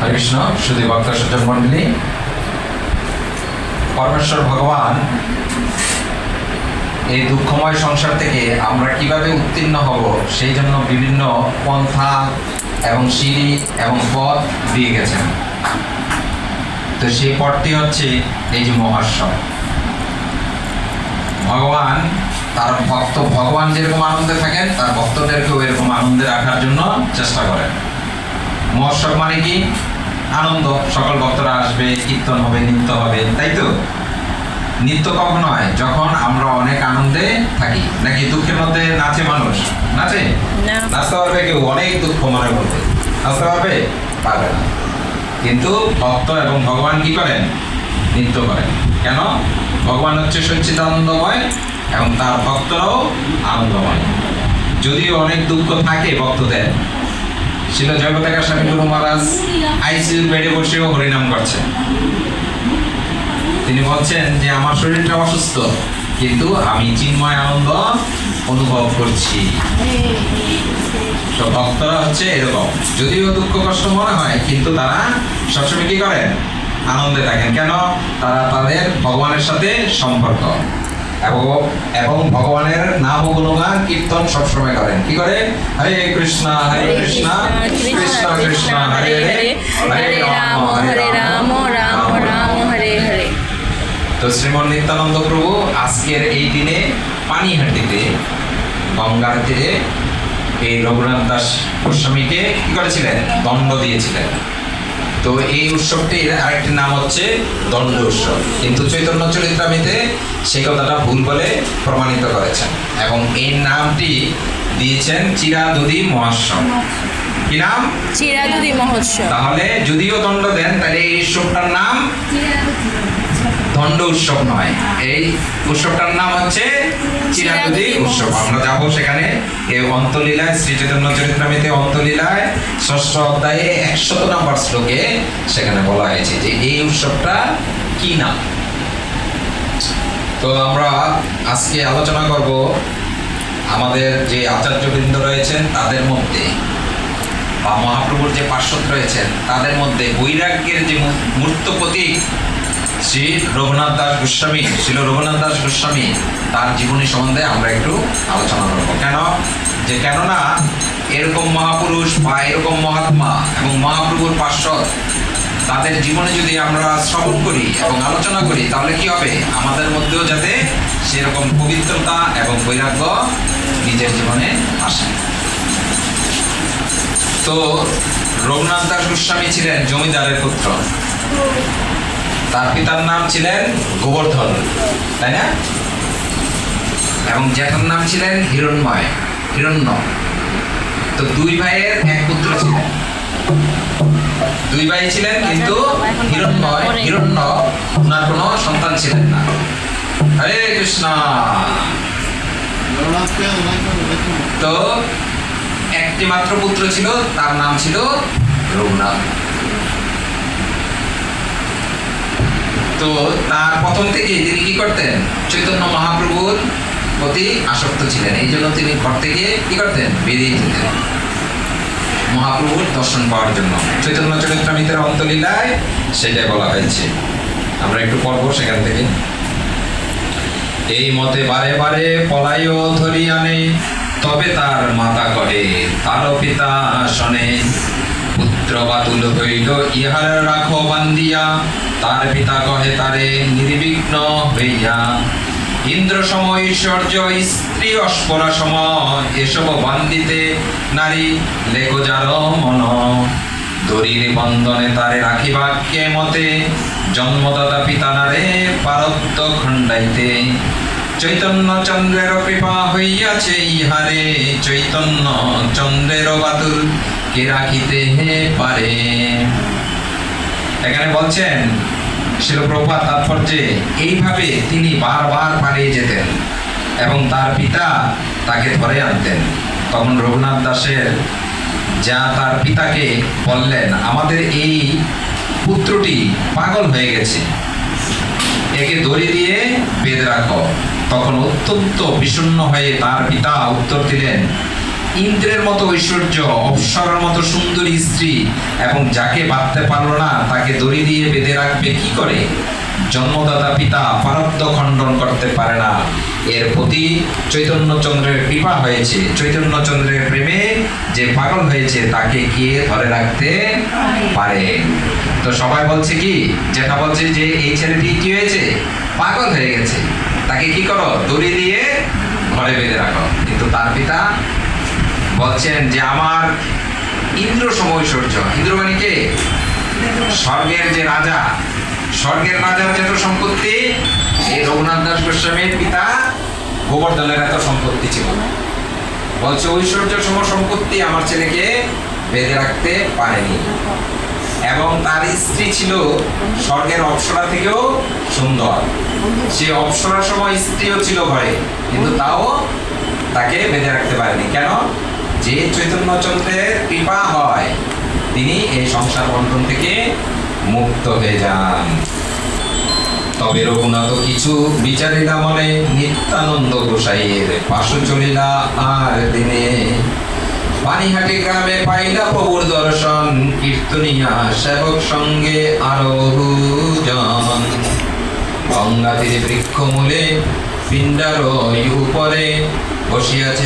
হরে কৃষ্ণ। শুধু ভক্ত সজ্জন মন্ডলী, পরমেশ্বর ভগবান এই দুঃখময় সংসার থেকে আমরা কিভাবে উত্তীর্ণ হব সেই জন্য বিভিন্ন পন্থা এবং সিঁড়ি এবং পথ দিয়ে গেছেন। তো সেই পথটি হচ্ছে এই যে মহোৎসব। ভগবান তার ভক্ত, ভগবান যেরকম আনন্দে থাকেন তার ভক্তদেরকেও এরকম আনন্দে রাখার জন্য চেষ্টা করেন। মহোৎসব মানে কি? আনন্দ। সকল ভক্তরা আসবে, কীর্তন হবে, নৃত্য হবে, তাই তো? নৃত্য কখন হয়? যখন আমরা অনেক আনন্দে থাকি। নাকি দুঃখের মধ্যে নাচে মানুষ? নাচে? নাচতে পারবে কেউ? অনেক দুঃখ মনের মধ্যে নাচতে পারবে? পারবে না। কিন্তু ভক্ত এবং ভগবান কি করেন? নৃত্য করেন। কেন? ভগবান হচ্ছে সচ্চিদানন্দময় এবং তার ভক্তরাও আনন্দময়। যদিও অনেক দুঃখ থাকে ভক্তদের, ছিল জগতেকার স্বামী গুরু মহারাজ আইসিইউর বেডে বসেও হরিনাম করছেন। তিনি বলছেন যে আমার শরীরটা অসুস্থ, কিন্তু আমি চিন্ময় আনন্দ অনুভব করছি। তো ভক্তরা হচ্ছে এরকম, যদিও দুঃখ কষ্ট মনে হয় কিন্তু তারা সবসময় কি করেন? আনন্দে থাকেন। কেন? তারা তাদের ভগবানের সাথে সম্পর্ক এবং ভগবানের নাম ও গুণগান কীর্তন সবসময় করেন। কি করে? হরে কৃষ্ণ কৃষ্ণ কৃষ্ণ হরে হরে, হরে রাম রাম রাম হরে হরে। তো শ্রীমন নিত্যানন্দ প্রভু আজকের এই দিনে পানিহাটিতে গঙ্গার তীরে এই রঘুনাথ দাস গোস্বামীকে কি করেছিলেন? দণ্ড দিয়েছিলেন। তো এই উৎসবটির আরেকটি নাম হচ্ছে দণ্ড উৎসব, কিন্তু চৈতন্য চরিতামৃতে সেই কথাটা ভুল বলে প্রমাণিত করেছেন এবং এই নামটি দিয়েছেন চিরাদুদি মহোৎসব। কি নাম? চিরাদুদি মহোৎসব। তাহলে যদিও দণ্ড দেন, তাহলে এই উৎসবটার নাম দণ্ড উৎসব নয়, এই উৎসবটার নাম হচ্ছে চিরাদুদি উৎসব। আমরা যাবো সেখানে। এই অন্তলীলায়, শ্রী চৈতন্য চরিতামৃতে অন্তলীলায় ৬ষ্ঠ অধ্যায়ে ১০০ নম্বর শ্লোকে সেখানে বলা হয়েছে যে এই উৎসবটা কি নাম। তো আমরা আজকে আলোচনা করব আমাদের যে আচার্যবৃন্দ রয়েছেন তাদের মধ্যে, বা মহাপ্রভুর যে পার্শ্বদ রয়েছেন তাদের মধ্যে বৈরাগ্যের যে মূর্ত প্রতীক শ্রী রঘুনাথ দাস গোস্বামী, ছিল রঘুনাথ দাস গোস্বামী, তার জীবনী সম্বন্ধে আমরা একটু আলোচনা করব। কেননা এরকম মহাপুরুষ বা এরকম মহাত্মা এবং মহাপ্রভুর পার্শ্বদ, তাদের জীবনে যদি আমরা শ্রবণ করি এবং আলোচনা করি তাহলে কি হবে? আমাদের মধ্যেও যাতে সেরকম পবিত্রতা এবং বৈরাগ্য নিজের জীবনে আসে। তো রঘুনাথ দাস গোস্বামী ছিলেন জমিদারের পুত্র। তার পিতার নাম ছিলেন গোবর্ধন, তাই না? এবং জ্যাঠার নাম ছিলেন হিরণ্য। তো দুই ভাইয়ের এক পুত্র ছিলেন, দুই ভাই ছিলেন, কিন্তু হিরণ্য ওনার কোনো সন্তান ছিলেন না। হরে কৃষ্ণ। তো একটি মাত্র পুত্র ছিল, তার নাম ছিল রঘুনাথ। তো তার প্রথম থেকে তিনি কি করতেন? চৈতন্য মহাপ্রভুর প্রতি আসক্ত ছিলেন। এই জন্য তিনি ঘর থেকে কি করতেন? বেরিয়ে যেতেন মহাপ্রভুর দর্শন পাওয়ার জন্য। চৈতন্য চরিতামৃতের অন্তলীলায় সেটাই বলা হয়েছে। আমরা একটু পড়বো সেখান থেকে। এই মতে বারে বারে পলায়ও ধরি আনে, তবে তার মাতা কহে তার পিতা শনে। পুত্র বাতুল হইল ইহার রাখো বান্দিয়া, তার পিতা কহে তারে নির্বিঘ্ন হইয়া। ইন্দ্র সম ঐশ্বর্য স্ত্রী অস্পরা সম, এসব বান্দিতে নারী লেখো যার মন। দরির বন্ধনে তারে রাখিবা কে মতে, জন্মদাতা পিতা নারে পারত্ব খণ্ডাইতে। চৈতন্য চন্দ্রের কৃপা হইয়াছে ইহারে, চৈতন্য চন্দ্রের বাতুল কে রাখিতে পারে। এখানে বলছেন শিল প্রভুপাদ তাৎপর্যে, এইভাবে তিনি বারবার পালিয়ে যেতেন এবং তার পিতা তাকে ধরে আনতেন। তখন রঘুনাথ দাসের যা তার পিতাকে বললেন, আমাদের এই পুত্রটি পাগল হয়ে গেছে, একে দড়ি দিয়ে বেঁধে রাখো। তখন অত্যন্ত বিষণ্ণ হয়ে তার পিতা উত্তর দিলেন, ইন্দ্রের মতো ঐশ্বর্য, অপ্সরার মতো সুন্দরী স্ত্রী, এবং যাকে বাঁধতে পারলো না তাকে দড়ি দিয়ে বেঁধে রাখবে কি করে? জন্মদাতা পিতা প্রারব্ধ খণ্ডন করতে পারে না। এর প্রতি চৈতন্যচন্দ্রের কৃপা হয়েছে। চৈতন্যচন্দ্রের প্রেমে যে পাগল হয়েছে তাকে কে ধরে রাখতে পারে? তো সবাই বলছে কি, যেটা বলছে যে এই ছেলেটি কি হয়েছে, পাগল হয়ে গেছে, তাকে কি করো, দড়ি দিয়ে ঘরে বেঁধে রাখো। কিন্তু তার পিতা বলছেন যে আমার ইন্দ্র সম ঐশ্বর্য। ইন্দ্র মানে কে? স্বর্গের যে রাজা, স্বর্গের রাজার যত সম্পত্তি, এই রঘুনাথ দাস গোস্বামীর পিতা গোবর্ধনের এত সম্পত্তি ছিল। বলছে ঐশ্বর্য সম সম্পত্তি আমার ছেলেকে বেঁধে রাখতে পারেনি। এবং তার স্ত্রী ছিল স্বর্গের অপ্সরা থেকেও সুন্দর। সে অপ্সরার সময় স্ত্রীও ছিল ঘরে, কিন্তু তাও তাকে বেঁধে রাখতে পারেনি। কেন? যে চৈতন্যচন্দ্রের কৃপা হয় তিনি এই সংসার বন্ধন থেকে মুক্ত হয়ে যান। তবে রঘুনাথ কিছু বিচারিলা মনে, নিত্যানন্দ গোসাইয়ের পাশু চলিলা আর দিনে। পানিহাটি গ্রামে পাইলা প্রভুর দর্শন, কীর্তনিয়া সেবক সঙ্গে আরো জন। গঙ্গা তীরে বৃক্ষ মূলে পিণ্ডার উপরে বসিয়াছে